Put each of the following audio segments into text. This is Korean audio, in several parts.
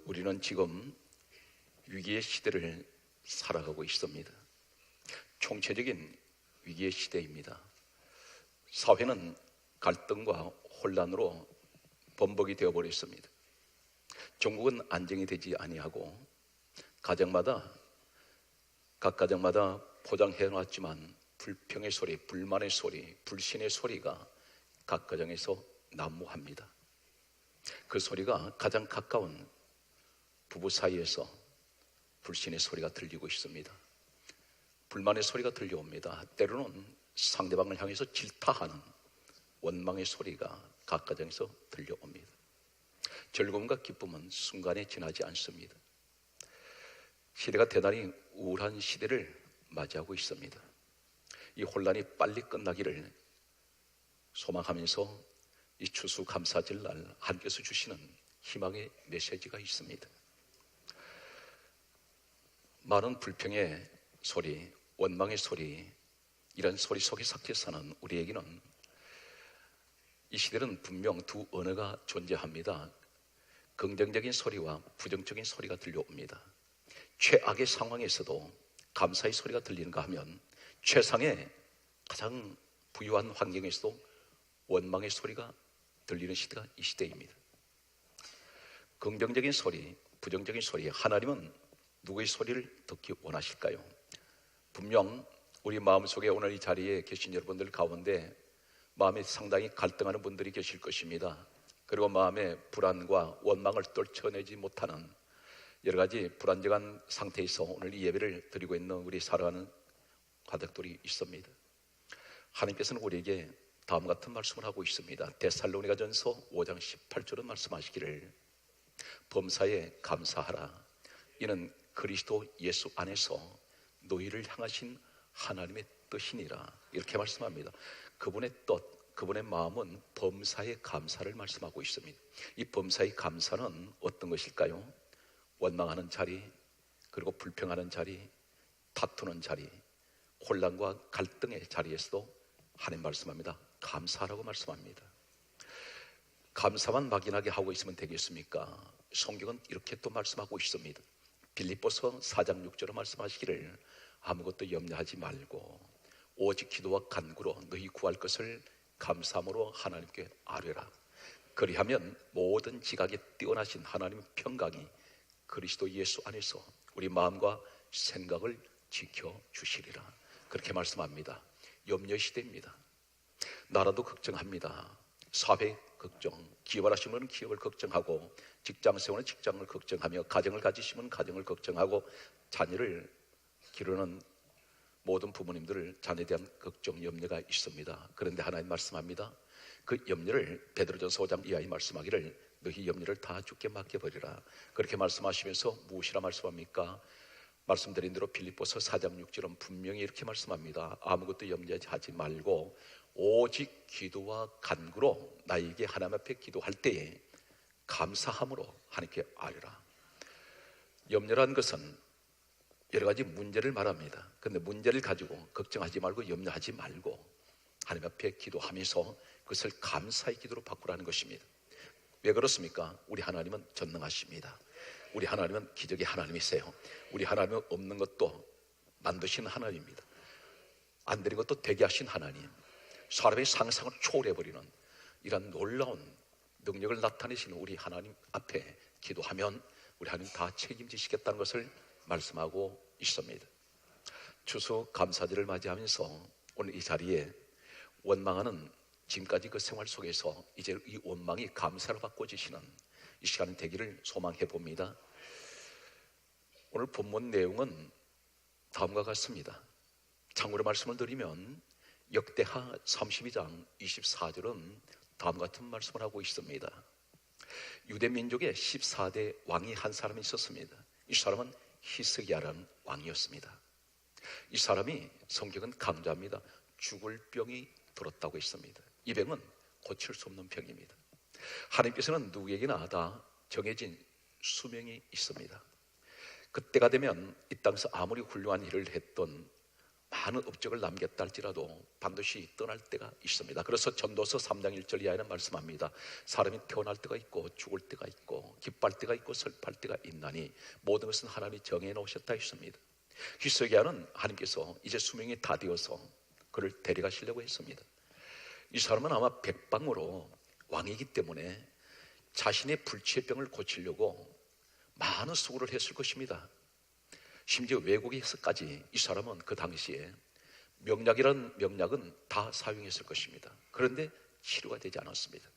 우리는 지금 위기의 시대를 살아가고 있습니다. 총체적인 위기의 시대입니다. 사회는 갈등과 혼란으로 범벅이 되어버렸습니다. 전국은 안정이 되지 아니하고 각 가정마다 포장해놨지만 불평의 소리, 불만의 소리, 불신의 소리가 각 가정에서 난무합니다. 그 소리가 가장 가까운 부부 사이에서 불신의 소리가 들리고 있습니다. 불만의 소리가 들려옵니다. 때로는 상대방을 향해서 질타하는 원망의 소리가 각 가정에서 들려옵니다. 즐거움과 기쁨은 순간에 지나지 않습니다. 시대가 대단히 우울한 시대를 맞이하고 있습니다. 이 혼란이 빨리 끝나기를 소망하면서 이 추수감사절날 하나님께서 주시는 희망의 메시지가 있습니다. 많은 불평의 소리, 원망의 소리, 이런 소리 속에 삭혀 사는 우리에게는 이 시대는 분명 두 언어가 존재합니다. 긍정적인 소리와 부정적인 소리가 들려옵니다. 최악의 상황에서도 감사의 소리가 들리는가 하면 최상의 가장 부유한 환경에서도 원망의 소리가 들리는 시대가 이 시대입니다. 긍정적인 소리, 부정적인 소리, 하나님은 누구의 소리를 듣기 원하실까요? 분명 우리 마음속에 오늘 이 자리에 계신 여러분들 가운데 마음이 상당히 갈등하는 분들이 계실 것입니다. 그리고 마음의 불안과 원망을 떨쳐내지 못하는 여러 가지 불안정한 상태에서 오늘 이 예배를 드리고 있는 우리 사랑하는 가족들이 있습니다. 하나님께서는 우리에게 다음 같은 말씀을 하고 있습니다. 데살로니가전서 5장 18절은 말씀하시기를 범사에 감사하라. 이는 그리스도 예수 안에서 너희를 향하신 하나님의 뜻이니라. 이렇게 말씀합니다. 그분의 뜻, 그분의 마음은 범사에 감사를 말씀하고 있습니다. 이 범사의 감사는 어떤 것일까요? 원망하는 자리, 그리고 불평하는 자리, 다투는 자리, 혼란과 갈등의 자리에서도 하나님 말씀합니다. 감사하라고 말씀합니다. 감사만 막연하게 하고 있으면 되겠습니까? 성경은 이렇게 또 말씀하고 있습니다. 빌립보서 4장 6절로 말씀하시기를 아무것도 염려하지 말고 오직 기도와 간구로 너희 구할 것을 감사함으로 하나님께 아뢰라. 그리하면 모든 지각에 뛰어나신 하나님의 평강이 그리스도 예수 안에서 우리 마음과 생각을 지켜주시리라. 그렇게 말씀합니다. 염려 시대입니다. 나라도 걱정합니다. 사회 걱정, 기업하시면 기업을 걱정하고, 직장 세우는 직장을 걱정하며, 가정을 가지시면 가정을 걱정하고, 자녀를 기르는 모든 부모님들 자녀에 대한 걱정, 염려가 있습니다. 그런데 하나님 말씀합니다. 그 염려를 베드로전서 5장 이하에 말씀하기를 너희 염려를 다 주께 맡겨버리라. 그렇게 말씀하시면서 무엇이라 말씀합니까? 말씀드린 대로 빌립보서 4장 6절은 분명히 이렇게 말씀합니다. 아무것도 염려하지 말고 오직 기도와 간구로 나에게 하나님 앞에 기도할 때에 감사함으로 하나님께 아뢰라. 염려라는 것은 여러 가지 문제를 말합니다. 그런데 문제를 가지고 걱정하지 말고 염려하지 말고 하나님 앞에 기도하면서 그것을 감사의 기도로 바꾸라는 것입니다. 왜 그렇습니까? 우리 하나님은 전능하십니다. 우리 하나님은 기적의 하나님이세요. 우리 하나님은 없는 것도 만드시는 하나님입니다. 안 되는 것도 되게 하신 하나님, 사람의 상상을 초월해버리는 이런 놀라운 능력을 나타내시는 우리 하나님 앞에 기도하면 우리 하나님 다 책임지시겠다는 것을 말씀하고 있습니다. 추수 감사절을 맞이하면서 오늘 이 자리에 원망하는 지금까지 그 생활 속에서 이제 이 원망이 감사로 바꿔지시는 이 시간이 되기를 소망해 봅니다. 오늘 본문 내용은 다음과 같습니다. 참고로 말씀을 드리면 역대하 32장 24절은 다음 같은 말씀을 하고 있습니다. 유대 민족의 14대 왕이 한 사람이 있었습니다. 이 사람은 히스기야라는 왕이었습니다. 이 사람이 성경은 강조합니다. 죽을 병이 들었다고 했습니다. 이 병은 고칠 수 없는 병입니다. 하나님께서는 누구에게나 다 정해진 수명이 있습니다. 그때가 되면 이 땅에서 아무리 훌륭한 일을 했던 많은 업적을 남겼다 할지라도 반드시 떠날 때가 있습니다. 그래서 전도서 3장 1절 이하에는 말씀합니다. 사람이 태어날 때가 있고 죽을 때가 있고 기뻐할 때가 있고 슬퍼할 때가 있나니 모든 것은 하나님이 정해 놓으셨다 했습니다. 히스기야는 하나님께서 이제 수명이 다 되어서 그를 데려가시려고 했습니다. 이 사람은 아마 백방으로 왕이기 때문에 자신의 불치의 병을 고치려고 많은 수고를 했을 것입니다. 심지어 외국에서까지 이 사람은 그 당시에 명약이라는 명약은 다 사용했을 것입니다. 그런데 치료가 되지 않았습니다.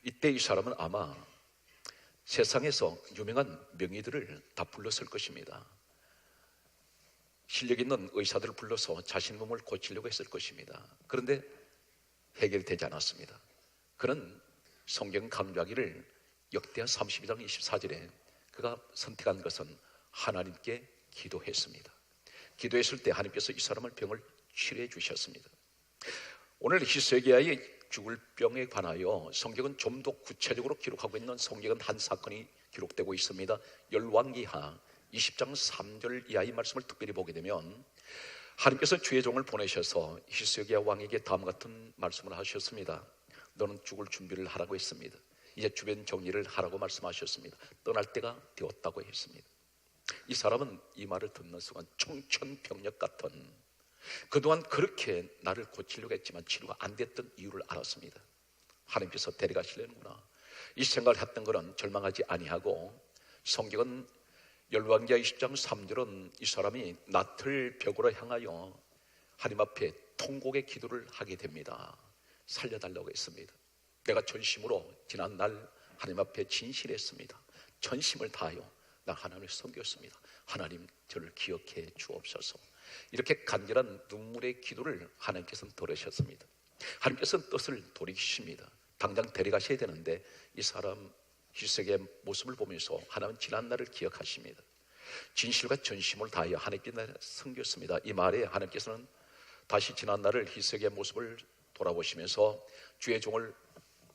이때 이 사람은 아마 세상에서 유명한 명의들을 다 불렀을 것입니다. 실력 있는 의사들을 불러서 자신 몸을 고치려고 했을 것입니다. 그런데 해결되지 않았습니다. 그는 성경 강조하기를 역대하 32장 24절에 그가 선택한 것은 하나님께 기도했습니다. 기도했을 때 하나님께서 이 사람을 병을 치료해 주셨습니다. 오늘 히스기야의 죽을 병에 관하여 성경은 좀 더 구체적으로 기록하고 있는 성경은 한 사건이 기록되고 있습니다. 열왕기하 20장 3절 이하의 말씀을 특별히 보게 되면 하나님께서 주의 종을 보내셔서 히스기야 왕에게 다음과 같은 말씀을 하셨습니다. 너는 죽을 준비를 하라고 했습니다. 이제 주변 정리를 하라고 말씀하셨습니다. 떠날 때가 되었다고 했습니다. 이 사람은 이 말을 듣는 순간 청천벽력 같은, 그동안 그렇게 나를 고치려고 했지만 치료가 안 됐던 이유를 알았습니다. 하나님께서 데려가시려는구나, 이 생각을 했던 것은 절망하지 아니하고, 성경은 열왕기하 20장 3절은 이 사람이 낫을 벽으로 향하여 하나님 앞에 통곡의 기도를 하게 됩니다. 살려달라고 했습니다. 내가 전심으로 지난날 하나님 앞에 진실했습니다. 전심을 다하여 나 하나님을 섬겼습니다. 하나님 저를 기억해 주옵소서. 이렇게 간절한 눈물의 기도를 하나님께서는 들으셨습니다. 하나님께서는 뜻을 돌이키십니다. 당장 데려가셔야 되는데 이 사람 히스기야의 모습을 보면서 하나님은 지난날을 기억하십니다. 진실과 전심을 다하여 하나님께 나를 섬겼습니다. 이 말에 하나님께서는 다시 지난날을 히스기야의 모습을 돌아보시면서 주의 종을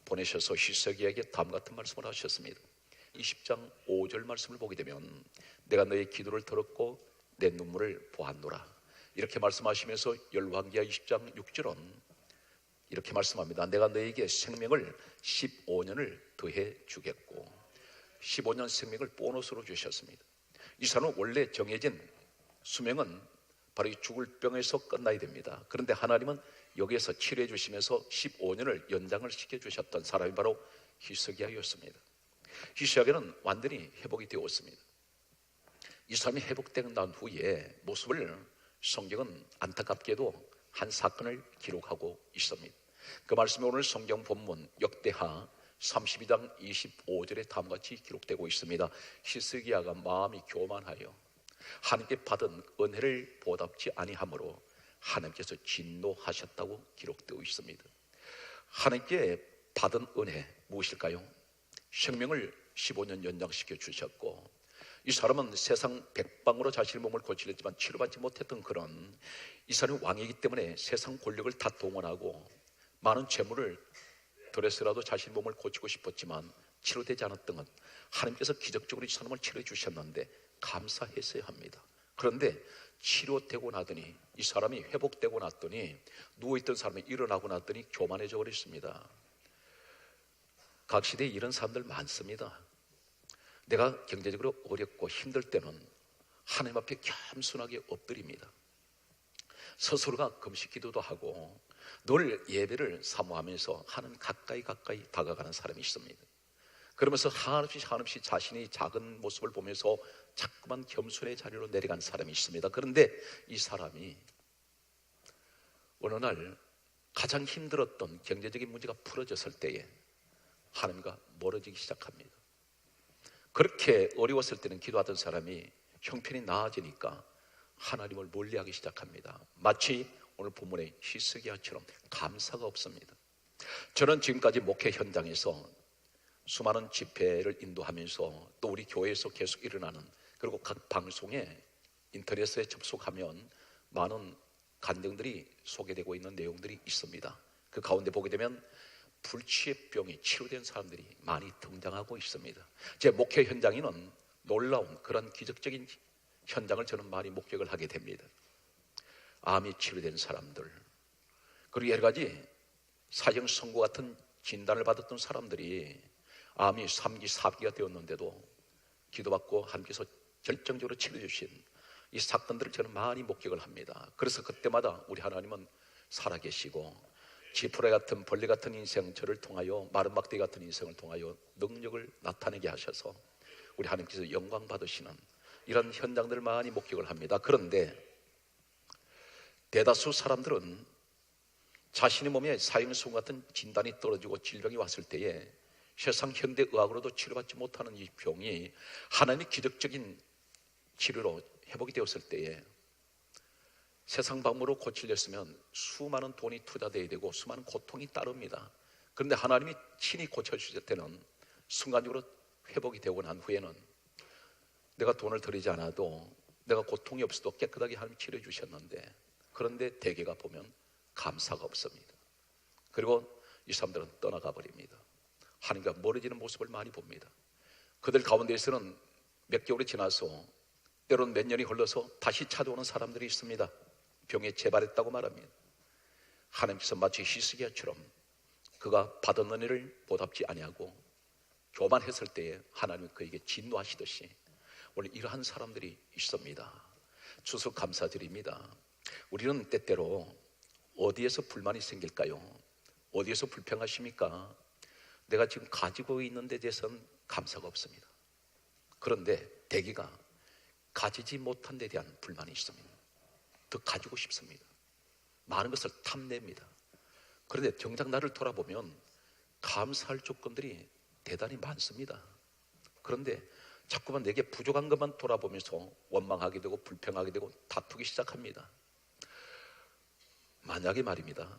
보내셔서 히스기야에게 다음과 같은 말씀을 하셨습니다. 20장 5절 말씀을 보게 되면 내가 너의 기도를 들었고 내 눈물을 보았노라, 이렇게 말씀하시면서 열왕기하 20장 6절은 이렇게 말씀합니다. 내가 너에게 생명을 15년을 더해 주겠고, 15년 생명을 보너스로 주셨습니다. 이 사람은 원래 정해진 수명은 바로 이 죽을 병에서 끝나야 됩니다. 그런데 하나님은 여기에서 치료해 주시면서 15년을 연장을 시켜주셨던 사람이 바로 히스기야였습니다. 히스기야는 완전히 회복이 되었습니다. 이 사람이 회복되고 난 후에 모습을 성경은 안타깝게도 한 사건을 기록하고 있습니다. 그 말씀이 오늘 성경 본문 역대하 32장 25절에 다음과 같이 기록되고 있습니다. 히스기야가 마음이 교만하여 하나님께 받은 은혜를 보답지 아니하므로 하나님께서 진노하셨다고 기록되어 있습니다. 하나님께 받은 은혜 무엇일까요? 생명을 15년 연장시켜 주셨고, 이 사람은 세상 백방으로 자신의 몸을 고치렸지만 치료받지 못했던 그런, 이 사람이 왕이기 때문에 세상 권력을 다 동원하고 많은 재물을 들여서라도 자신의 몸을 고치고 싶었지만 치료되지 않았던 건 하나님께서 기적적으로 이 사람을 치료해 주셨는데 감사했어야 합니다. 그런데 치료되고 나더니, 이 사람이 회복되고 났더니, 누워있던 사람이 일어나고 났더니 교만해져 버렸습니다. 각 시대에 이런 사람들 많습니다. 내가 경제적으로 어렵고 힘들 때는 하나님 앞에 겸손하게 엎드립니다. 스스로가 금식 기도도 하고 늘 예배를 사모하면서 하나님 가까이 다가가는 사람이 있습니다. 그러면서 한없이 자신의 작은 모습을 보면서 자꾸만 겸손의 자리로 내려간 사람이 있습니다. 그런데 이 사람이 어느 날 가장 힘들었던 경제적인 문제가 풀어졌을 때에 하나님과 멀어지기 시작합니다. 그렇게 어려웠을 때는 기도하던 사람이 형편이 나아지니까 하나님을 멀리하기 시작합니다. 마치 오늘 본문의 히스기야처럼 감사가 없습니다. 저는 지금까지 목회 현장에서 수많은 집회를 인도하면서 또 우리 교회에서 계속 일어나는, 그리고 각 방송에 인터넷에 접속하면 많은 간증들이 소개되고 있는 내용들이 있습니다. 그 가운데 보게 되면 불치의 병이 치료된 사람들이 많이 등장하고 있습니다. 제 목회 현장에는 놀라운 그런 기적적인 현장을 저는 많이 목격을 하게 됩니다. 암이 치료된 사람들, 그리고 여러 가지 사형 선고 같은 진단을 받았던 사람들이 암이 3기, 4기가 되었는데도 기도받고 하나님께서 결정적으로 치료해 주신 이 사건들을 저는 많이 목격을 합니다. 그래서 그때마다 우리 하나님은 살아계시고 지푸라기 같은 벌레 같은 인생 저를 통하여 마른 막대기 같은 인생을 통하여 능력을 나타내게 하셔서 우리 하나님께서 영광 받으시는 이런 현장들을 많이 목격을 합니다. 그런데 대다수 사람들은 자신의 몸에 사형성 같은 진단이 떨어지고 질병이 왔을 때에 세상 현대의학으로도 치료받지 못하는 이 병이 하나님의 기적적인 치료로 회복이 되었을 때에 세상 방법으로 고치렸으면 수많은 돈이 투자되어야 되고 수많은 고통이 따릅니다. 그런데 하나님이 친히 고쳐주실 때는 순간적으로 회복이 되고 난 후에는 내가 돈을 들이지 않아도 내가 고통이 없어도 깨끗하게 하나님이 치료해 주셨는데, 그런데 대개가 보면 감사가 없습니다. 그리고 이 사람들은 떠나가 버립니다. 하나님과 멀어지는 모습을 많이 봅니다. 그들 가운데에서는 몇 개월이 지나서 때로는 몇 년이 흘러서 다시 찾아오는 사람들이 있습니다. 병에 재발했다고 말합니다. 하나님께서 마치 히스기야처럼 그가 받은 은혜를 보답지 아니하고 교만했을 때에 하나님이 그에게 진노하시듯이 원래 이러한 사람들이 있습니다. 주석 감사드립니다. 우리는 때때로 어디에서 불만이 생길까요? 어디에서 불평하십니까? 내가 지금 가지고 있는 데 대해서는 감사가 없습니다. 그런데 대개가 가지지 못한 데 대한 불만이 있습니다. 더 가지고 싶습니다. 많은 것을 탐냅니다. 그런데 정작 나를 돌아보면 감사할 조건들이 대단히 많습니다. 그런데 자꾸만 내게 부족한 것만 돌아보면서 원망하게 되고 불평하게 되고 다투기 시작합니다. 만약에 말입니다,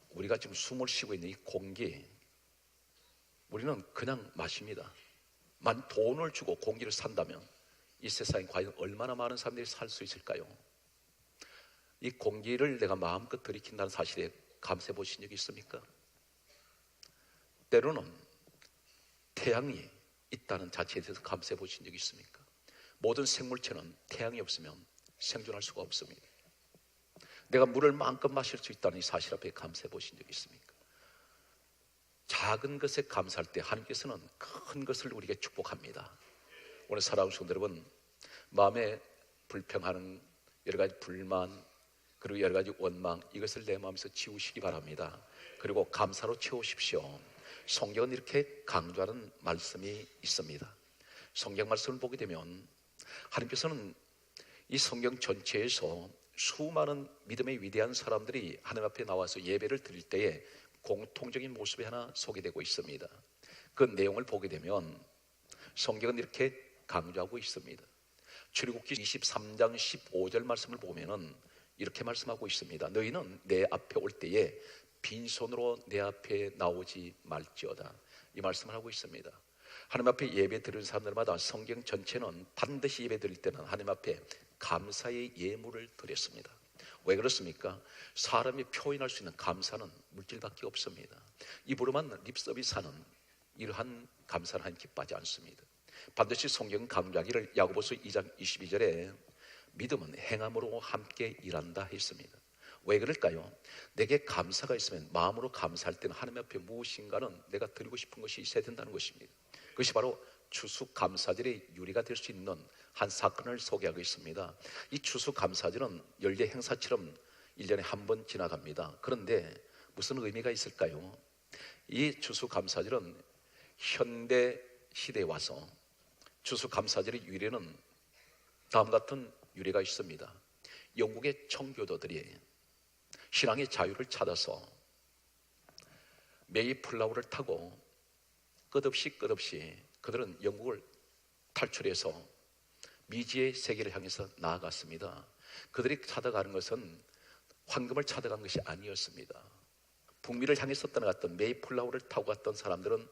우리가 지금 숨을 쉬고 있는 이 공기, 우리는 그냥 마십니다. 만 돈을 주고 공기를 산다면 이 세상에 과연 얼마나 많은 사람들이 살 수 있을까요? 이 공기를 내가 마음껏 들이킨다는 사실에 감사해 보신 적이 있습니까? 때로는 태양이 있다는 자체에 대해서 감사해 보신 적이 있습니까? 모든 생물체는 태양이 없으면 생존할 수가 없습니다. 내가 물을 마음껏 마실 수 있다는 이 사실 앞에 감사해 보신 적이 있습니까? 작은 것에 감사할 때 하나님께서는 큰 것을 우리에게 축복합니다. 오늘 사랑하는 성도 여러분, 마음에 불평하는 여러 가지 불만, 그리고 여러 가지 원망, 이것을 내 마음에서 지우시기 바랍니다. 그리고 감사로 채우십시오. 성경은 이렇게 강조하는 말씀이 있습니다. 성경 말씀을 보게 되면 하나님께서는 이 성경 전체에서 수많은 믿음의 위대한 사람들이 하나님 앞에 나와서 예배를 드릴 때에 공통적인 모습이 하나 소개되고 있습니다. 그 내용을 보게 되면 성경은 이렇게 강조하고 있습니다. 출애굽기 23장 15절 말씀을 보면은 이렇게 말씀하고 있습니다. 너희는 내 앞에 올 때에 빈손으로 내 앞에 나오지 말지어다. 이 말씀을 하고 있습니다. 하나님 앞에 예배 드리는 사람들마다 성경 전체는 반드시 예배 드릴 때는 하나님 앞에 감사의 예물을 드렸습니다. 왜 그렇습니까? 사람이 표현할 수 있는 감사는 물질밖에 없습니다. 입으로만 립서비스하는 이러한 감사는 하나님 기뻐하지 않습니다. 반드시 성경 강조하기를 야고보서 2장 22절에 믿음은 행함으로 함께 일한다 했습니다. 왜 그럴까요? 내게 감사가 있으면 마음으로 감사할 때는 하나님 앞에 무엇인가는 내가 드리고 싶은 것이 있어야 된다는 것입니다. 그것이 바로 추수감사절의 유리가 될 수 있는 한 사건을 소개하고 있습니다. 이 추수감사절은 연례 행사처럼 1년에 한 번 지나갑니다. 그런데 무슨 의미가 있을까요? 이 추수감사절은 현대 시대에 와서 추수감사절의 유래는 다음 같은 유래가 있습니다. 영국의 청교도들이 신앙의 자유를 찾아서 메이플라워를 타고 끝없이 그들은 영국을 탈출해서 미지의 세계를 향해서 나아갔습니다. 그들이 찾아가는 것은 황금을 찾아간 것이 아니었습니다. 북미를 향해서 떠나갔던 메이플라워를 타고 갔던 사람들은,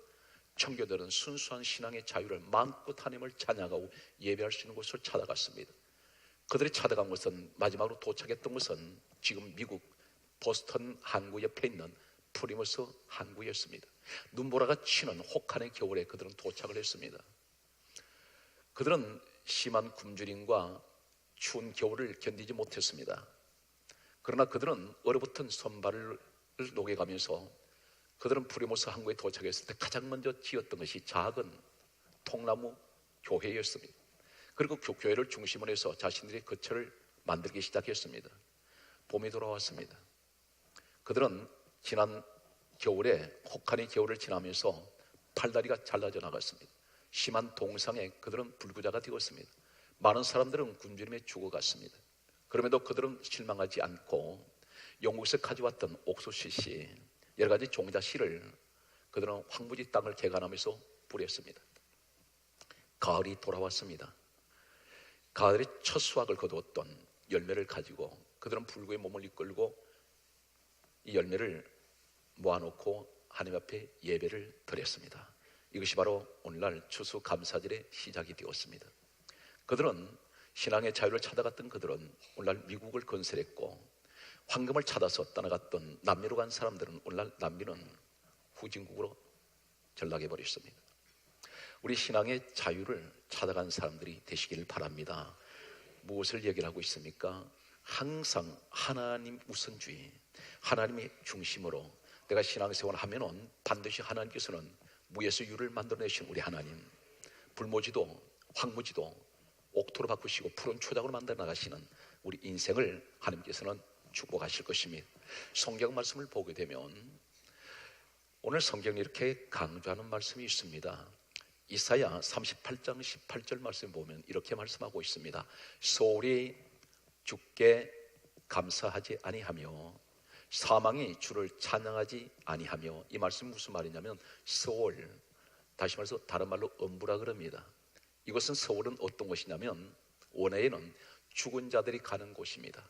청교도들은 순수한 신앙의 자유를 마음껏 하나님을 찬양하고 예배할 수 있는 곳을 찾아갔습니다. 그들이 찾아간 것은, 마지막으로 도착했던 것은 지금 미국 보스턴 항구 옆에 있는 프리머스 항구였습니다. 눈보라가 치는 혹한의 겨울에 그들은 도착을 했습니다. 그들은 심한 굶주림과 추운 겨울을 견디지 못했습니다. 그러나 그들은 얼어붙은 손발을 녹여가면서 그들은 프리모스 항구에 도착했을 때 가장 먼저 지었던 것이 작은 통나무 교회였습니다. 그리고 그 교회를 중심으로 해서 자신들의 거처를 만들기 시작했습니다. 봄이 돌아왔습니다. 그들은 지난 겨울에 혹한의 겨울을 지나면서 팔다리가 잘라져 나갔습니다. 심한 동상에 그들은 불구자가 되었습니다. 많은 사람들은 굶주림에 죽어갔습니다. 그럼에도 그들은 실망하지 않고 영국에서 가져왔던 옥수수씨, 여러 가지 종자 씨를 그들은 황무지 땅을 개간하면서 뿌렸습니다. 가을이 돌아왔습니다. 가을에 첫 수확을 거두었던 열매를 가지고 그들은 불구에 몸을 이끌고 이 열매를 모아놓고 하나님 앞에 예배를 드렸습니다. 이것이 바로 오늘날 추수감사절의 시작이 되었습니다. 그들은 신앙의 자유를 찾아갔던 그들은 오늘날 미국을 건설했고, 황금을 찾아서 떠나갔던 남미로 간 사람들은 오늘날 남미는 후진국으로 전락해버렸습니다. 우리 신앙의 자유를 찾아간 사람들이 되시기를 바랍니다. 무엇을 얘기를 하고 있습니까? 항상 하나님 우선주의, 하나님의 중심으로 내가 신앙생활을 하면은 반드시 하나님께서는 무에서 유를 만들어내신 우리 하나님, 불모지도 황무지도 옥토로 바꾸시고 푸른 초장으로 만들어 나가시는 우리 인생을 하나님께서는 축복하실 것입니다. 성경 말씀을 보게 되면 오늘 성경이 이렇게 강조하는 말씀이 있습니다. 이사야 38장 18절 말씀 보면 이렇게 말씀하고 있습니다. 소울이 주께 감사하지 아니하며 사망이 주를 찬양하지 아니하며. 이 말씀이 무슨 말이냐면 소울, 다시 말해서 다른 말로 음부라 그럽니다. 이것은 소울은 어떤 곳이냐면 원래에는 죽은 자들이 가는 곳입니다.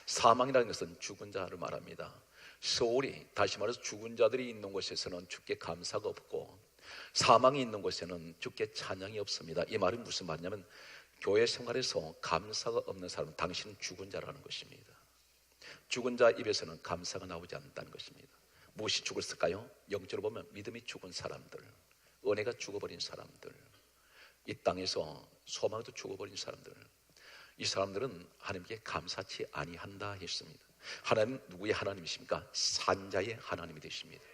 사망이라는 것은 죽은 자를 말합니다. 소울이, 다시 말해서 죽은 자들이 있는 곳에서는 주께 감사가 없고 사망이 있는 곳에는 주께 찬양이 없습니다. 이 말은 무슨 말이냐면 교회 생활에서 감사가 없는 사람은 당신은 죽은 자라는 것입니다. 죽은 자 입에서는 감사가 나오지 않는다는 것입니다. 무엇이 죽었을까요? 영적으로 보면 믿음이 죽은 사람들, 은혜가 죽어버린 사람들, 이 땅에서 소망도 죽어버린 사람들, 이 사람들은 하나님께 감사치 아니한다 했습니다. 하나님 누구의 하나님이십니까? 산자의 하나님이 되십니다.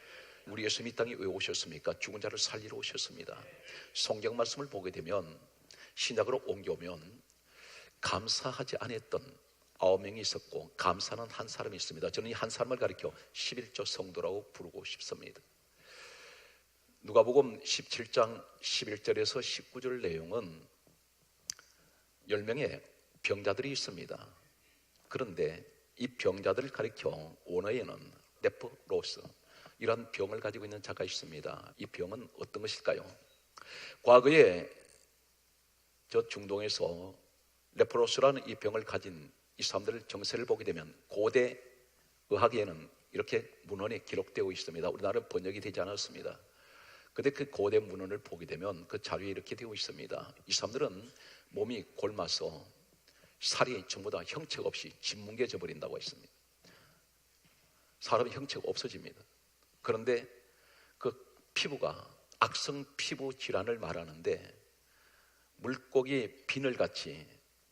우리 예수님이 이 땅에 왜 오셨습니까? 죽은 자를 살리러 오셨습니다. 성경 말씀을 보게 되면 신약으로 옮겨오면 감사하지 않았던 9명이 있었고 감사는 한 사람이 있습니다. 저는 이 한 사람을 가리켜 11조 성도라고 부르고 싶습니다. 누가복음 17장 11절에서 19절 내용은 10명의 병자들이 있습니다. 그런데 이 병자들을 가리켜 원어에는 레프로스, 이러한 병을 가지고 있는 자가 있습니다. 이 병은 어떤 것일까요? 과거에 저 중동에서 레프로스라는 이 병을 가진 이 사람들의 정세를 보게 되면 고대 의학에는 이렇게 문헌에 기록되어 있습니다. 우리나라는 번역이 되지 않았습니다. 그런데 그 고대 문헌을 보게 되면 그 자료에 이렇게 되어 있습니다. 이 사람들은 몸이 골마서 살이 전부 다 형체가 없이 짓뭉개져 버린다고 했습니다. 사람의 형체가 없어집니다. 그런데 그 피부가 악성 피부 질환을 말하는데 물고기 비늘같이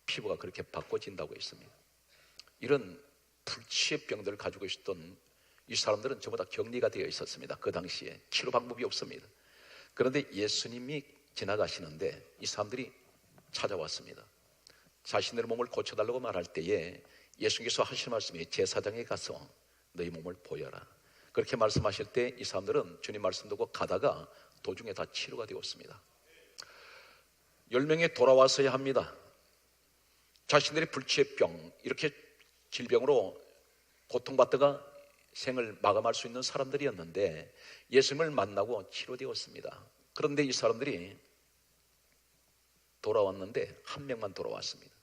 피부가 그렇게 바꿔진다고 했습니다. 이런 불치의 병들을 가지고 있었던 이 사람들은 전부 다 격리가 되어 있었습니다. 그 당시에 치료 방법이 없습니다. 그런데 예수님이 지나가시는데 이 사람들이 찾아왔습니다. 자신들의 몸을 고쳐달라고 말할 때에 예수님께서 하신 말씀이 제사장에 가서 너희 몸을 보여라. 그렇게 말씀하실 때 이 사람들은 주님 말씀 듣고 가다가 도중에 다 치료가 되었습니다. 10명이 돌아왔어야 합니다. 자신들의 불치의 병, 이렇게 질병으로 고통받다가 생을 마감할 수 있는 사람들이었는데 예수님을 만나고 치료되었습니다. 그런데 이 사람들이 돌아왔는데 한 명만 돌아왔습니다.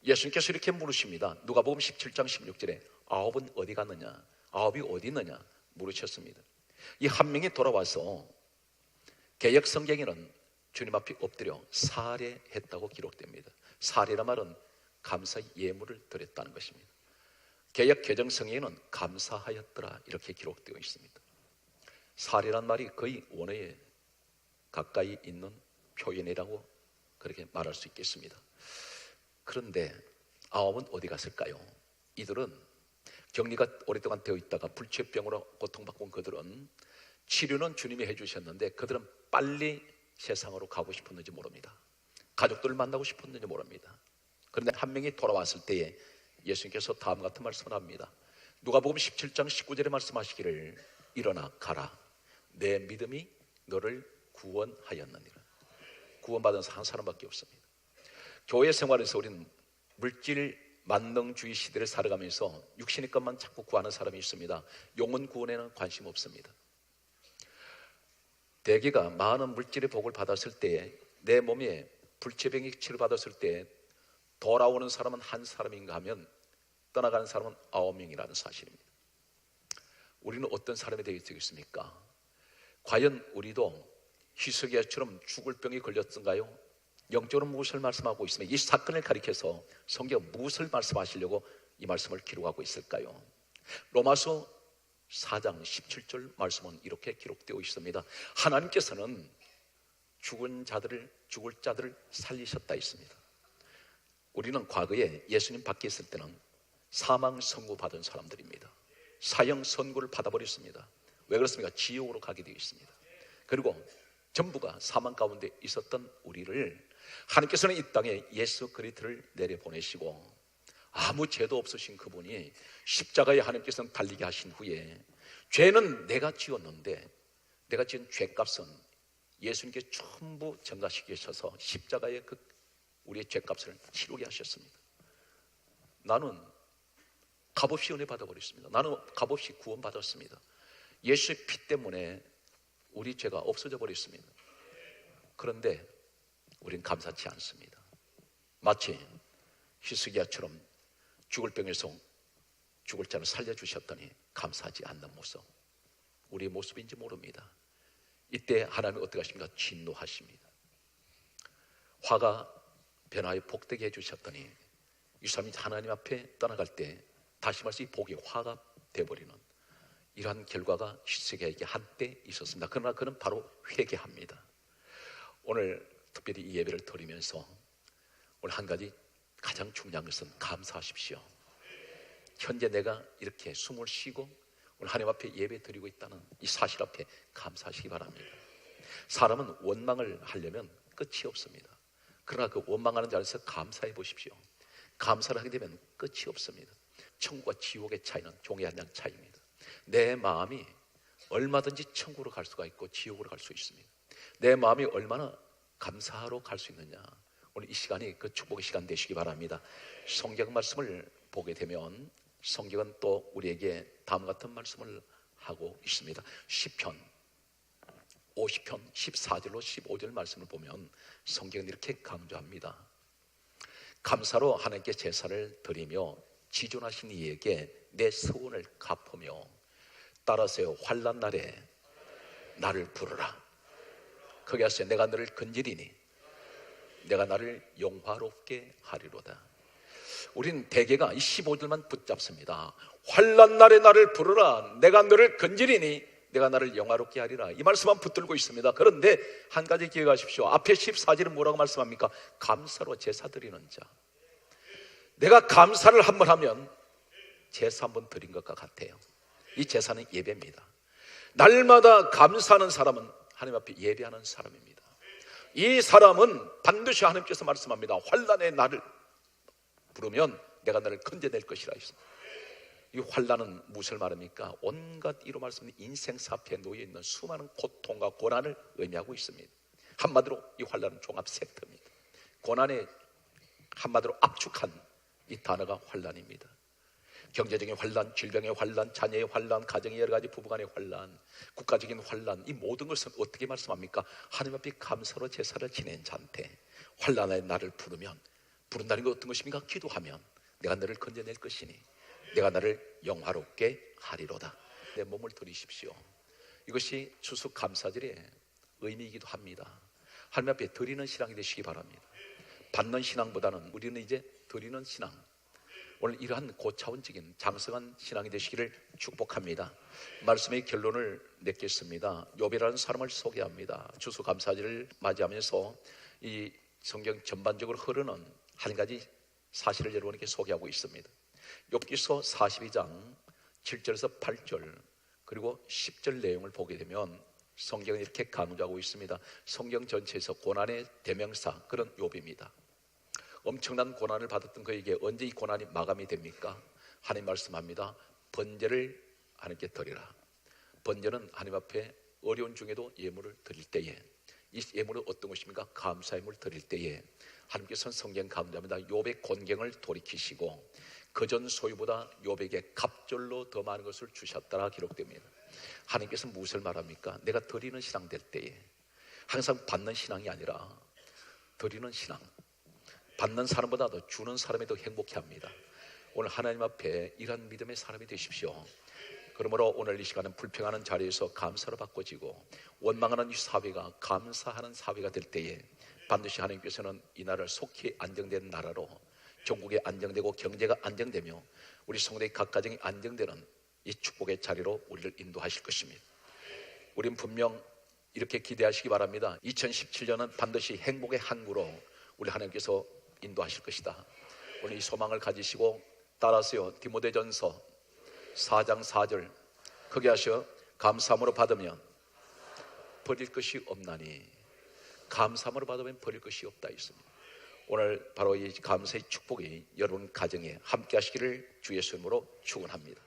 예수님께서 이렇게 물으십니다. 누가복음 17장 16절에 아홉은 어디 갔느냐, 아홉이 어디 있느냐 물으셨습니다. 이 한 명이 돌아와서 개역 성경에는 주님 앞에 엎드려 살해했다고 기록됩니다. 살해란 말은 감사 예물을 드렸다는 것입니다. 개역 개정성에는 감사하였더라 이렇게 기록되어 있습니다. 살해란 말이 거의 원어에 가까이 있는 표현이라고 그렇게 말할 수 있겠습니다. 그런데 아홉은 어디 갔을까요? 이들은 격리가 오랫동안 되어 있다가 불치병으로 고통받고 온 그들은 치료는 주님이 해주셨는데 그들은 빨리 세상으로 가고 싶었는지 모릅니다. 가족들을 만나고 싶었는지 모릅니다. 그런데 한 명이 돌아왔을 때에 예수님께서 다음 같은 말씀을 합니다. 누가복음 17장 19절에 말씀하시기를 일어나 가라, 내 믿음이 너를 구원하였느니라. 구원받은 한 사람밖에 없습니다. 교회 생활에서 우리는 물질 만능주의 시대를 살아가면서 육신의 것만 자꾸 구하는 사람이 있습니다. 영혼 구원에는 관심 없습니다. 대개가 많은 물질의 복을 받았을 때에 내 몸에 불치병이 치료받았을 때 돌아오는 사람은 한 사람인가 하면 떠나가는 사람은 9명이라는 사실입니다. 우리는 어떤 사람이 되겠습니까? 과연 우리도 히스기야처럼 죽을 병이 걸렸던가요? 영적으로 무엇을 말씀하고 있으면 이 사건을 가리켜서 성경 무엇을 말씀하시려고 이 말씀을 기록하고 있을까요? 로마서 4장 17절 말씀은 이렇게 기록되어 있습니다. 하나님께서는 죽을 자들을 살리셨다 했습니다. 우리는 과거에 예수님 밖에 있을 때는 사망 선고 받은 사람들입니다. 사형 선고를 받아버렸습니다. 왜 그렇습니까? 지옥으로 가게 되어 있습니다. 그리고 전부가 사망 가운데 있었던 우리를 하나님께서는 이 땅에 예수 그리스도를 내려보내시고 아무 죄도 없으신 그분이 십자가에 하나님께서는 달리게 하신 후에 죄는 내가 지었는데 내가 지은 죄값은 예수님께 전부 전가시키셔서 십자가에 그 우리의 죄값을 치르게 하셨습니다. 나는 값없이 은혜 받아버렸습니다. 나는 값없이 구원받았습니다. 예수의 피 때문에 우리 죄가 없어져 버렸습니다. 그런데 우린 감사치 않습니다. 마치 히스기야처럼 죽을 병에서 죽을 자를 살려주셨더니 감사하지 않는 모습, 우리의 모습인지 모릅니다. 이때 하나님이 어떻게 하십니까? 진노하십니다. 화가 변화에 복되게 해주셨더니 이 사람이 하나님 앞에 떠나갈 때 다시 말해서 이 복이 화가 되어버리는 이러한 결과가 히스기야에게 한때 있었습니다. 그러나 그는 바로 회개합니다. 오늘 특별히 이 예배를 드리면서 오늘 한 가지 가장 중요한 것은 감사하십시오. 현재 내가 이렇게 숨을 쉬고 오늘 하나님 앞에 예배 드리고 있다는 이 사실 앞에 감사하시기 바랍니다. 사람은 원망을 하려면 끝이 없습니다. 그러나 그 원망하는 자리에서 감사해 보십시오. 감사를 하게 되면 끝이 없습니다. 천국과 지옥의 차이는 종이 한 장 차이입니다. 내 마음이 얼마든지 천국으로 갈 수가 있고 지옥으로 갈 수 있습니다. 내 마음이 얼마나 감사하러 갈 수 있느냐, 오늘 이 시간이 그 축복의 시간 되시기 바랍니다. 성경 말씀을 보게 되면 성경은 또 우리에게 다음 같은 말씀을 하고 있습니다. 시편 50편 14절로 15절 말씀을 보면 성경은 이렇게 강조합니다. 감사로 하나님께 제사를 드리며 지존하신 이에게 내 서원을 갚으며 따라서요 환난 날에 나를 부르라. 거기 하세요. 내가 너를 건지리니 내가 나를 영화롭게 하리로다. 우리는 대개가 이 15절만 붙잡습니다. 환난 날에 나를 부르라. 내가 너를 건지리니 내가 나를 영화롭게 하리라. 이 말씀만 붙들고 있습니다. 그런데 한 가지 기억하십시오. 앞에 14절은 뭐라고 말씀합니까? 감사로 제사 드리는 자. 내가 감사를 한번 하면 제사 한번 드린 것과 같아요. 이 제사는 예배입니다. 날마다 감사하는 사람은 하나님 앞에 예배하는 사람입니다. 이 사람은 반드시 하나님께서 말씀합니다. 환난의 날을 부르면 내가 너를 건져낼 것이라 했습니다. 이 환난은 무엇을 말합니까? 온갖 이로 말씀드린 인생 사패에 놓여있는 수많은 고통과 고난을 의미하고 있습니다. 한마디로 이 환난은 종합 세트입니다. 고난에 한마디로 압축한 이 단어가 환난입니다. 경제적인 환난, 질병의 환난, 자녀의 환난, 가정의 여러 가지 부부간의 환난, 국가적인 환난, 이 모든 것은 어떻게 말씀합니까? 하나님 앞에 감사로 제사를 지낸 자한테 환난의 날을 부른다는 게 어떤 것입니까? 기도하면 내가 너를 건져낼 것이니 내가 나를 영화롭게 하리로다. 내 몸을 드리십시오. 이것이 추수감사절의 의미이기도 합니다. 하나님 앞에 드리는 신앙이 되시기 바랍니다. 받는 신앙보다는 우리는 이제 드리는 신앙, 오늘 이러한 고차원적인 장성한 신앙이 되시기를 축복합니다. 말씀의 결론을 맺겠습니다. 욥이라는 사람을 소개합니다. 추수감사절을 맞이하면서 이 성경 전반적으로 흐르는 한 가지 사실을 여러분에게 소개하고 있습니다. 욥기서 42장 7절에서 8절 그리고 10절 내용을 보게 되면 성경은 이렇게 강조하고 있습니다. 성경 전체에서 고난의 대명사 그런 욥입니다. 엄청난 고난을 받았던 그에게 언제 이 고난이 마감이 됩니까? 하나님 말씀합니다. 번제를 하나님께 드리라. 번제는 하나님 앞에 어려운 중에도 예물을 드릴 때에, 이 예물은 어떤 것입니까? 감사의 예물을 드릴 때에 하나님께서는 성경 강조합니다. 욥의 곤경을 돌이키시고 그전 소유보다 욥에게 갑절로 더 많은 것을 주셨다라 기록됩니다. 하나님께서 무엇을 말합니까? 내가 드리는 신앙 될 때에 항상 받는 신앙이 아니라 드리는 신앙, 받는 사람보다 더 주는 사람이 더 행복해 합니다. 오늘 하나님 앞에 이러한 믿음의 사람이 되십시오. 그러므로 오늘 이 시간은 불평하는 자리에서 감사로 바꿔지고 원망하는 이 사회가 감사하는 사회가 될 때에 반드시 하나님께서는 이 나라를 속히 안정된 나라로, 전국이 안정되고 경제가 안정되며 우리 성도의 각 가정이 안정되는 이 축복의 자리로 우리를 인도하실 것입니다. 우린 분명 이렇게 기대하시기 바랍니다. 2017년은 반드시 행복의 항구로 우리 하나님께서 인도하실 것이다. 오늘 이 소망을 가지시고 따라하세요. 디모데전서 4장 4절 크게 하셔. 감사함으로 받으면 버릴 것이 없나니. 감사함으로 받으면 버릴 것이 없다 있습니다. 오늘 바로 이 감사의 축복이 여러분 가정에 함께 하시기를 주 예수 이름으로 축원합니다.